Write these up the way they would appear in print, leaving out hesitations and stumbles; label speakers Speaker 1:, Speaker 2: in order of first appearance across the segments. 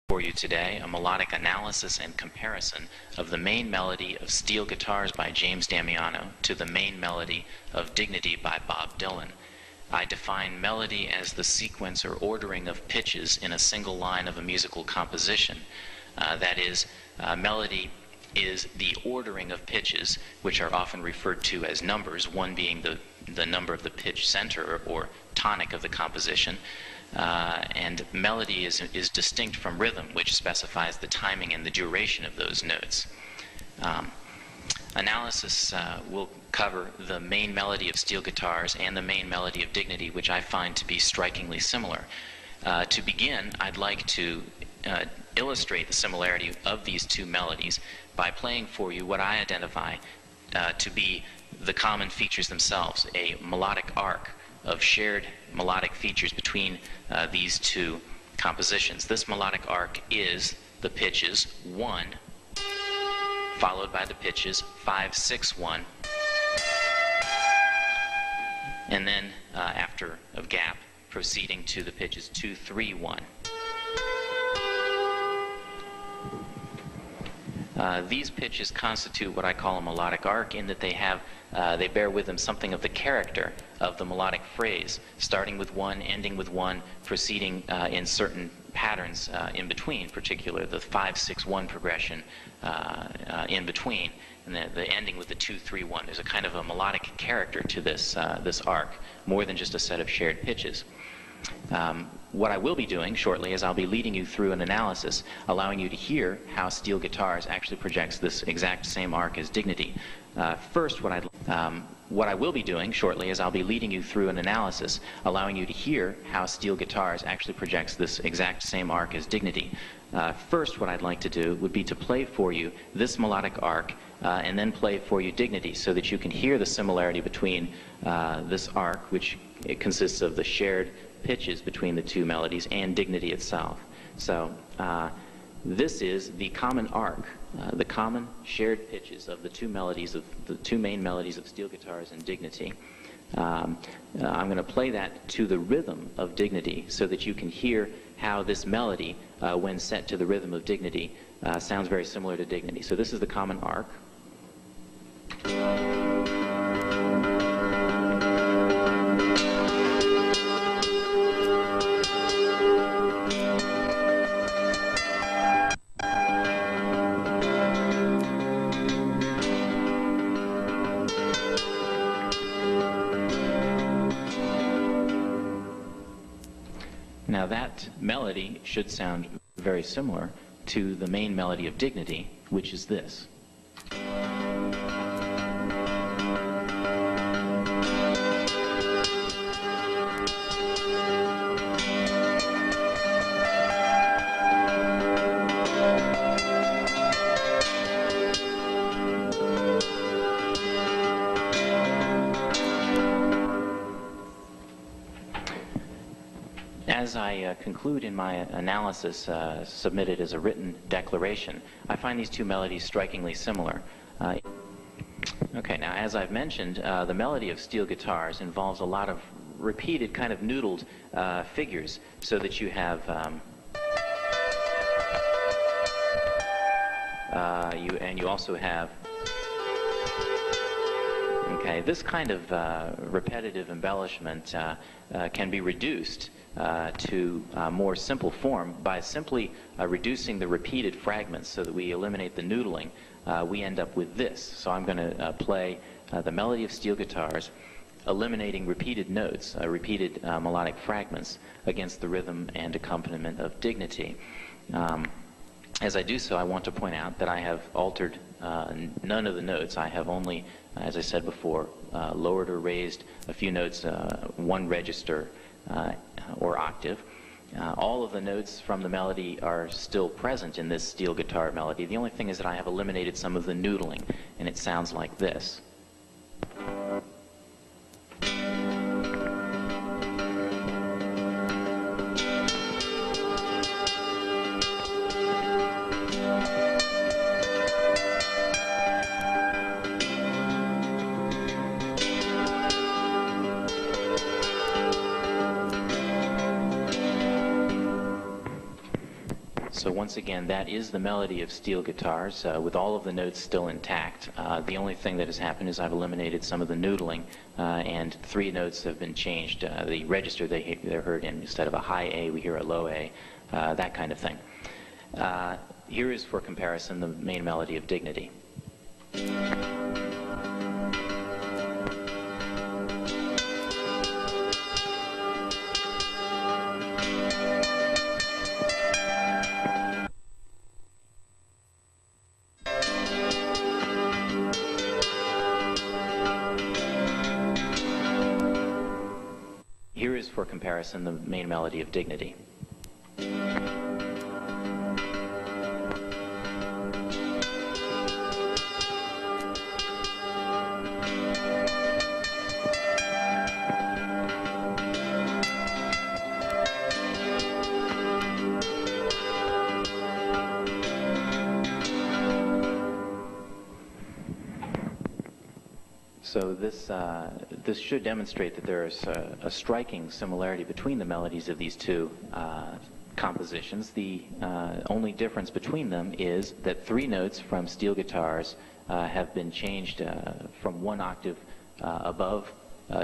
Speaker 1: For you today, a melodic analysis and comparison of the main melody of Steel Guitars by James Damiano to the main melody of Dignity by Bob Dylan. I define melody as the sequence or ordering of pitches in a single line of a musical composition. That is, melody is the ordering of pitches, which are often referred to as numbers, one being the number of the pitch center or tonic of the composition. And melody is distinct from rhythm, which specifies the timing and the duration of those notes. Analysis will cover the main melody of Steel Guitars and the main melody of Dignity, which I find to be strikingly similar. To begin, I'd like to illustrate the similarity of these two melodies by playing for you what I identify to be the common features themselves, a melodic arc of shared melodic features between these two compositions. This melodic arc is the pitches 1, followed by the pitches 5, 6, 1, and then after a gap, proceeding to the pitches 2, 3, 1. These pitches constitute what I call a melodic arc in that they bear with them something of the character of the melodic phrase, starting with 1, ending with 1, proceeding in certain patterns in between, particularly the 5, 6, 1 progression in between, and the ending with the 2, 3, 1. There's a kind of a melodic character to this arc, more than just a set of shared pitches. What I will be doing shortly is I'll be leading you through an analysis, allowing you to hear how Steel Guitars actually projects this exact same arc as Dignity. First, what I will be doing shortly is I'll be leading you through an analysis, allowing you to hear how Steel Guitars actually projects this exact same arc as Dignity. First, what I'd like to do would be to play for you this melodic arc, and then play for you Dignity, so that you can hear the similarity between this arc, which it consists of the shared pitches between the two melodies, and Dignity itself. So this is the common arc, the common shared pitches of the two melodies of the two main melodies of Steel Guitars and Dignity. I'm going to play that to the rhythm of Dignity, so that you can hear how this melody, when set to the rhythm of Dignity, sounds very similar to Dignity. So this is the common arc. Now that melody should sound very similar to the main melody of Dignity, which is this. As I conclude in my analysis submitted as a written declaration, I find these two melodies strikingly similar. Okay, now as I've mentioned, the melody of Steel Guitars involves a lot of repeated kind of noodled figures, so that you have you also have, okay, this kind of repetitive embellishment can be reduced to more simple form by simply reducing the repeated fragments, so that we eliminate the noodling. We end up with this. So I'm going to play the melody of Steel Guitars, eliminating repeated notes, repeated melodic fragments, against the rhythm and accompaniment of Dignity. As I do so, I want to point out that I have altered none of the notes. I have only, as I said before, lowered or raised a few notes, one register or octave. All of the notes from the melody are still present in this steel guitar melody. The only thing is that I have eliminated some of the noodling, and it sounds like this. So once again, that is the melody of steel guitars with all of the notes still intact. The only thing that has happened is I've eliminated some of the noodling and 3 notes have been changed. The register they're heard in, instead of a high A, we hear a low A, that kind of thing. Here is, for comparison, the main melody of Dignity. Here is, for comparison, the main melody of Dignity. So this should demonstrate that there is a striking similarity between the melodies of these two compositions. The only difference between them is that 3 notes from steel guitars have been changed from 1 octave above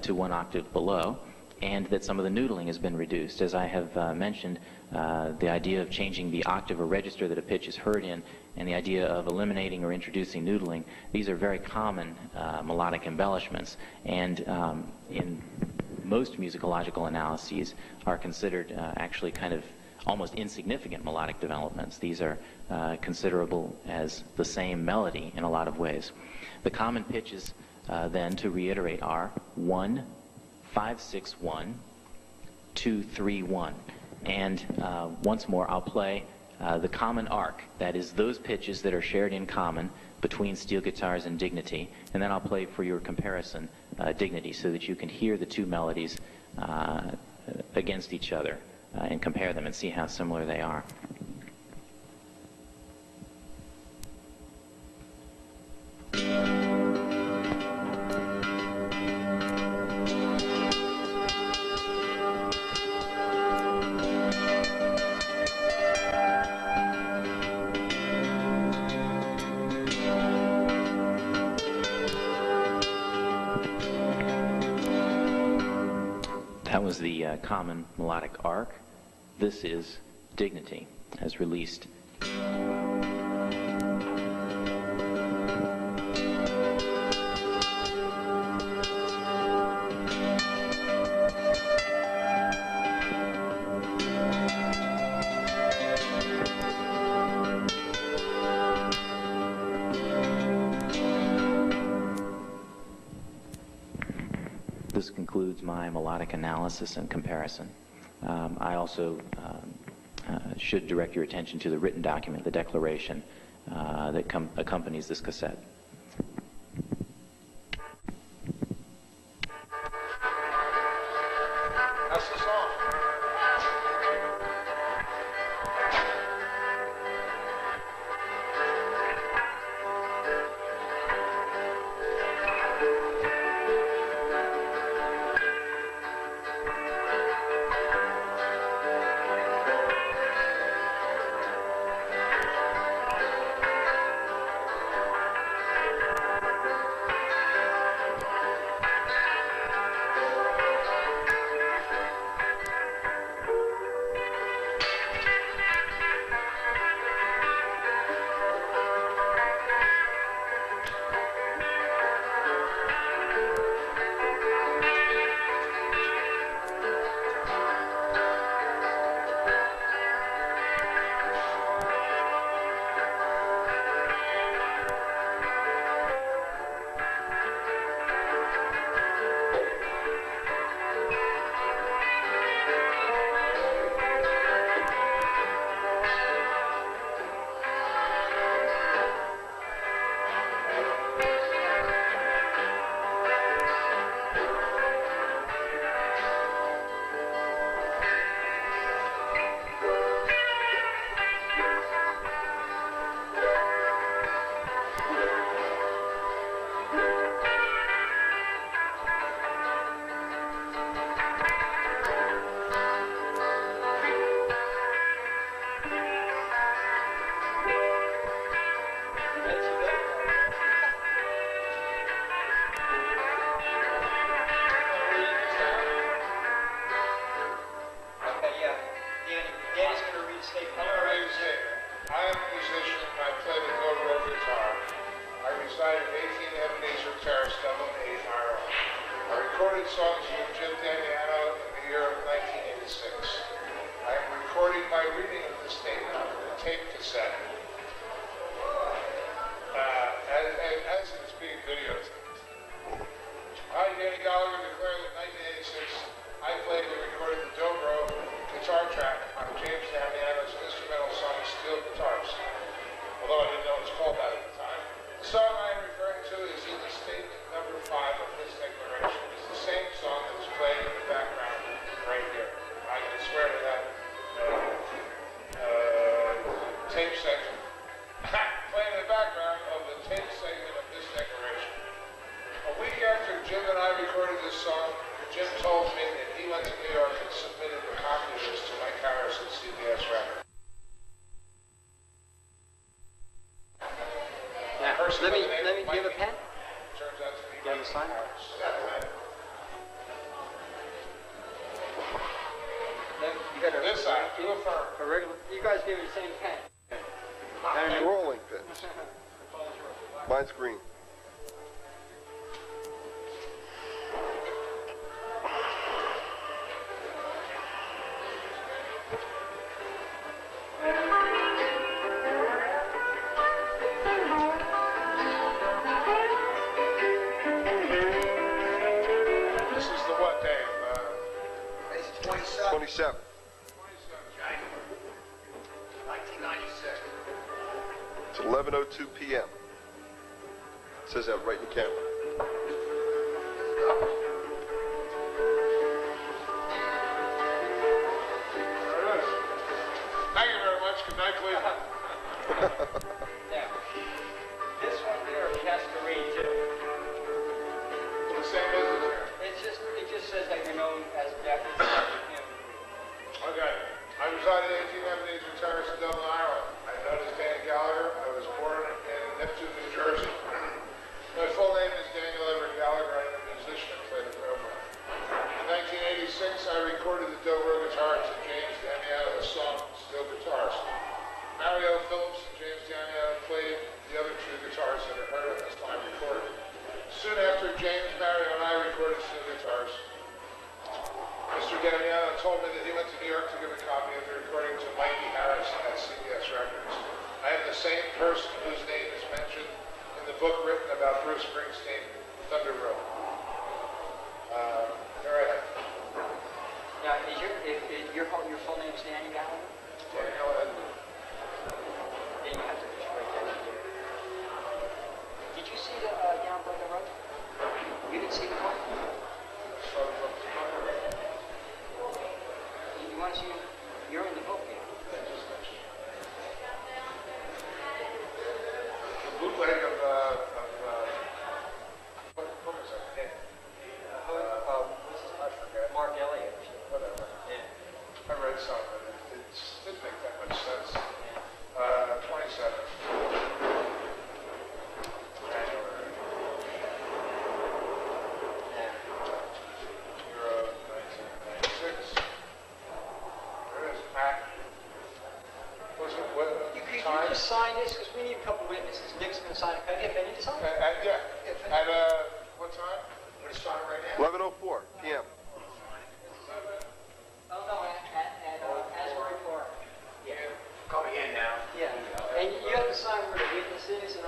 Speaker 1: to 1 octave below, and that some of the noodling has been reduced. As I have mentioned, the idea of changing the octave or register that a pitch is heard in and the idea of eliminating or introducing noodling, these are very common melodic embellishments, and in most musicological analyses are considered actually kind of almost insignificant melodic developments. These are considerable as the same melody in a lot of ways. The common pitches then, to reiterate, are 1, 5, 6, 1, 2, 3, 1. And once more, I'll play the common arc, that is those pitches that are shared in common between steel guitars and Dignity, and then I'll play for your comparison Dignity, so that you can hear the 2 melodies against each other and compare them and see how similar they are. That was the common melodic arc. This is Dignity, as released. This concludes my melodic analysis and comparison. I also should direct your attention to the written document, the declaration that accompanies this cassette.
Speaker 2: That's the song. recorded songs with Jim Damiano in the year of 1986. I am recording my reading of this statement on a tape cassette as it is being videotaped. I, Danny Gallagher, declare that in 1986 I played and recorded the dobro guitar track on James Damiano's instrumental song Steel Guitars, although I didn't know it was called that at the time. The song I am referring to is in the statement number 5 of this declaration. It's the same song that is playing in the background right here. I can swear to that tape section. Playing in the background of the tape segment of this declaration. A week after Jim and I recorded this song, Jim told me that he went to New York and submitted a copy of this to Mike Harris at CBS Records.
Speaker 3: Now, let me give a pen.
Speaker 2: Turns out to be
Speaker 3: You have a sign? You got
Speaker 2: This side, to affirm.
Speaker 3: a regular. You guys give me the same pen.
Speaker 4: Rolling pins. Mine's green.
Speaker 2: This is the what, Dave?
Speaker 4: 27.
Speaker 2: 1996.
Speaker 4: It's 11:02 p.m. It says that right in the camera.
Speaker 2: There it is. Thank you very much. Good night, Cleveland.
Speaker 3: Now, this one here has to read too.
Speaker 2: The same business here.
Speaker 3: It just says that you're known as Jack.
Speaker 2: Okay. I resided 18 Avenues in Terrace in Dublin, Ireland. I'm known as Danny Gallagher. I was born in Neptune, New Jersey. My full name is Daniel Everett Gallagher. I am a musician and play the dobro. In 1986, I recorded the dobro guitar to James Damiano's song, Steel Guitars. Mario Phillips and James Damiano played the other two guitars that are heard on this time recorded. Soon after James, Mario, and I recorded Steel Guitars, Mr. Damiano told me that he went to New York to give a copy of the recording to Mikey Harris at CBS Records. I am the same person whose name is mentioned in the book written about Bruce Springsteen, Thunder Road. Here I am.
Speaker 3: Now, is your full name is Danny Gallagher?
Speaker 2: Daniel Edward.
Speaker 3: Then you have to just write that in there. Did you see the down Thunder Road? You didn't see the book? You want to see? You're in the book, yeah.
Speaker 2: The bootleg of what book is that? Yeah. I forget.
Speaker 3: Mark Elliott.
Speaker 2: Whatever.
Speaker 3: Yeah.
Speaker 2: I read some of it. It didn't make that much sense. 27. January.
Speaker 3: Yeah.
Speaker 2: Year of 1996. There it is. Was it what
Speaker 3: You
Speaker 2: time?
Speaker 3: just sign this because we need a couple witnesses. Nick's going to sign it. Can I get Benny to sign it?
Speaker 2: Yeah. At what time? I'm going to start right now.
Speaker 4: 11:04 p.m.
Speaker 3: Oh, no, at Asbury Park.
Speaker 2: Yeah. Coming in now.
Speaker 3: Yeah. And you have to sign where the witness is and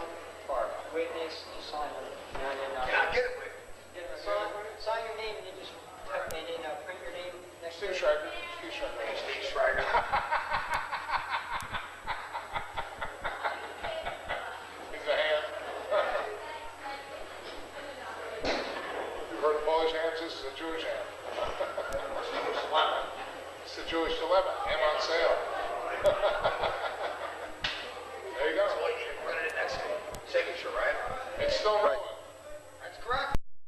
Speaker 3: witness, just sign it. And then,
Speaker 2: Can I get it with?
Speaker 3: sign your name and then just print your name next to
Speaker 2: Steve
Speaker 3: it.
Speaker 2: Schreiber. Steve Schreiber. Steve Schreiber. He's a hand. You've heard of Polish hands? This is a Jewish hand. It's a Jewish dilemma. Ham on sale. There you go.
Speaker 5: Signature, right?
Speaker 2: It's still rolling.